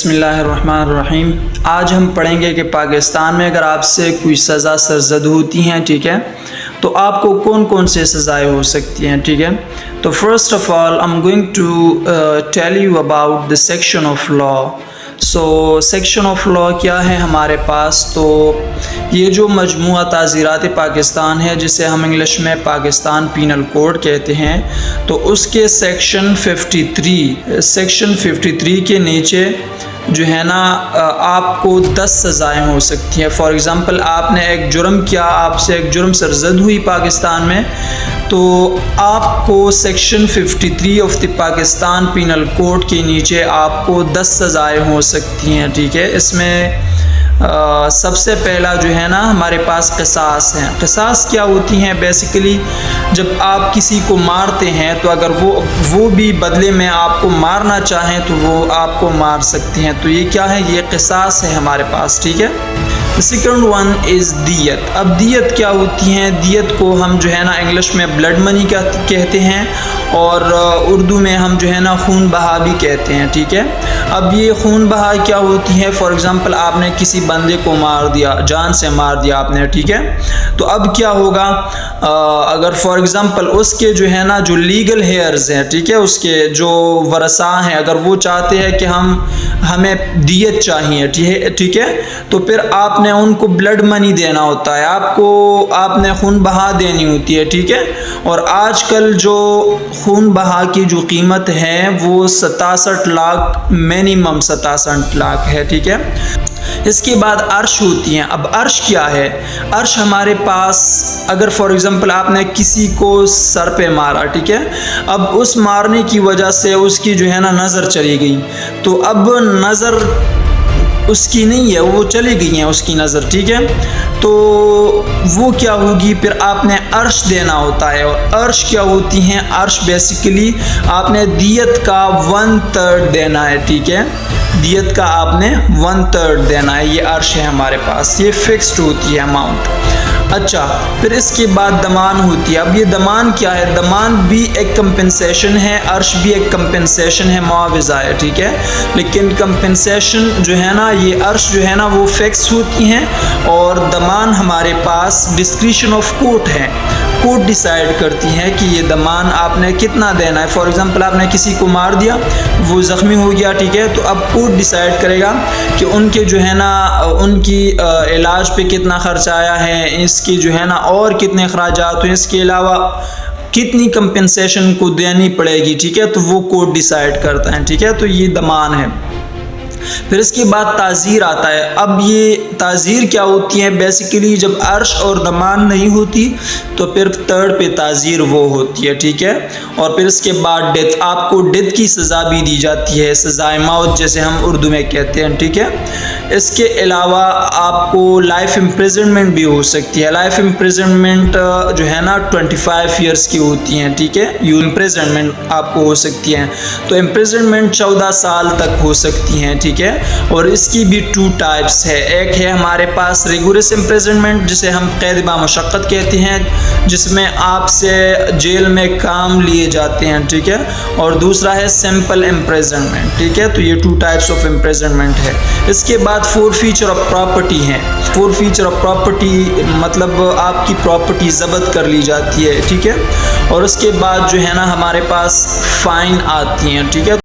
بسم اللہ الرحمن الرحیم۔ آج ہم پڑھیں گے کہ پاکستان میں اگر آپ سے کوئی سزا سرزد ہوتی ہیں، ٹھیک ہے، تو آپ کو کون کون سے سزائیں ہو سکتی ہیں، ٹھیک ہے۔ تو first of all I'm going to tell you about the section of law۔ So section of law کیا ہے ہمارے پاس؟ تو یہ جو مجموعہ تعزیرات پاکستان ہے، جسے ہم انگلش میں پاکستان پینل کوڈ کہتے ہیں، تو اس کے سیکشن 53 کے نیچے جو ہے نا آپ کو 10 سزائیں ہو سکتی ہیں۔ فار ایگزامپل آپ نے ایک جرم کیا، آپ سے ایک جرم سرزد ہوئی پاکستان میں، تو آپ کو section 53 of the Pakistan penal code کے نیچے آپ کو 10 سزائیں ہو سکتی ہیں، ٹھیک ہے۔ اس میں سب سے پہلا جو ہے نا ہمارے پاس قصاص ہیں۔ قصاص کیا ہوتی ہیں؟ بیسیکلی جب آپ کسی کو مارتے ہیں تو اگر وہ بھی بدلے میں آپ کو مارنا چاہیں تو وہ آپ کو مار سکتے ہیں، تو یہ کیا ہے؟ یہ قصاص ہے ہمارے پاس، ٹھیک ہے۔ سیکنڈ ون از دیت۔ اب دیت کیا ہوتی ہیں؟ دیت کو ہم جو ہے نا انگلش میں بلڈ منی کہتے ہیں، اور اردو میں ہم جو ہے نا خون بہا بھی کہتے ہیں، ٹھیک ہے۔ اب یہ خون بہا کیا ہوتی ہے؟ فار ایگزامپل آپ نے کسی بندے کو مار دیا، جان سے مار دیا آپ نے، ٹھیک ہے۔ تو اب کیا ہوگا؟ اگر فار ایگزامپل اس کے جو ہے نا جو لیگل ہیئرز ہیں، ٹھیک ہے، اس کے جو ورثاء ہیں، اگر وہ چاہتے ہیں کہ ہمیں دیت چاہیے، ٹھیک ہے، تو پھر آپ نے ان کو بلڈ منی دینا ہوتا ہے، آپ نے خون بہا دینی ہوتی ہے، ٹھیک ہے۔ اور آج کل جو خون بہا کی جو قیمت ہے وہ 67 لاکھ، منیمم 67 لاکھ ہے، ٹھیک ہے۔ اس کے بعد عرش ہوتی ہیں۔ اب عرش کیا ہے؟ عرش ہمارے پاس اگر فار ایگزامپل آپ نے کسی کو سر پہ مارا، ٹھیک ہے، اب اس مارنے کی وجہ سے اس کی جو ہے نا نظر چلی گئی، تو اب نظر اس کی نہیں ہے، وہ چلی گئی ہیں اس کی نظر، ٹھیک ہے، تو وہ کیا ہوگی؟ پھر آپ نے عرش دینا ہوتا ہے۔ اور عرش کیا ہوتی ہیں؟ عرش بیسیکلی آپ نے دیت کا 1/3 دینا ہے، ٹھیک ہے، دیت کا آپ نے 1/3 دینا ہے، یہ عرش ہے ہمارے پاس، یہ فکسڈ ہوتی ہے اماؤنٹ۔ اچھا، پھر اس کے بعد دمان ہوتی ہے۔ اب یہ دمان کیا ہے؟ دمان بھی ایک کمپنسیشن ہے، عرش بھی ایک کمپنسیشن ہے، معاوضہ ہے، ٹھیک ہے، لیکن کمپنسیشن جو ہے نا، یہ عرش جو ہے نا وہ فکس ہوتی ہیں، اور دمان ہمارے پاس ڈسکریشن آف کورٹ ہے، کورٹ ڈیسائیڈ کرتی ہے کہ یہ دمان آپ نے کتنا دینا ہے۔ فار ایگزامپل آپ نے کسی کو مار دیا، وہ زخمی ہو گیا، ٹھیک ہے، تو اب کورٹ ڈیسائیڈ کرے گا کہ ان کے جو ہے نا ان کی علاج پہ کتنا خرچ آیا ہے، اس کی جو ہے نا اور کتنے اخراجات ہیں، اس کے علاوہ کتنی کمپنسیشن کو دینی پڑے گی، ٹھیک ہے، تو وہ کورٹ ڈیسائیڈ کرتا ہے، ٹھیک ہے، تو یہ دمان ہے۔ پھر اس کے بعد تعزیر آتا ہے۔ اب یہ تعزیر کیا ہوتی ہے؟ بیسیکلی جب عرش اور دمان نہیں ہوتی تو پھر 3rd پہ تعزیر وہ ہوتی ہے، ٹھیک ہے۔ اور پھر اس کے بعد ڈیتھ، آپ کو ڈیتھ کی سزا بھی دی جاتی ہے، سزائے موت جیسے ہم اردو میں کہتے ہیں، ٹھیک ہے۔ اس کے علاوہ آپ کو لائف امپریزنمنٹ بھی ہو سکتی ہے۔ لائف امپریزنمنٹ جو ہے نا 25 ایئرس کی ہوتی ہیں، ٹھیک ہے، امپریزنمنٹ آپ کو ہو سکتی ہیں، تو امپریزنمنٹ 14 سال تک ہو سکتی ہیں، ٹھیک ہے۔ اور اس کی بھی 2 ٹائپس ہے، ایک ہے ہمارے پاس ریگولرس امپریزنمنٹ جسے ہم قید با مشقت کہتے ہیں، جس میں آپ سے جیل میں کام لیے جاتے ہیں، ٹھیک ہے، اور دوسرا ہے سمپل امپریزنمنٹ، ٹھیک ہے، تو یہ 2 ٹائپس آف امپریزنمنٹ ہے۔ اس کے بعد فورفیچر آف پراپرٹی ہیں۔ فورفیچر آف پراپرٹی مطلب آپ کی پراپرٹی ضبط کر لی جاتی ہے، ٹھیک ہے، اور اس کے بعد جو ہے نا ہمارے پاس فائن آتی ہیں، ٹھیک ہے۔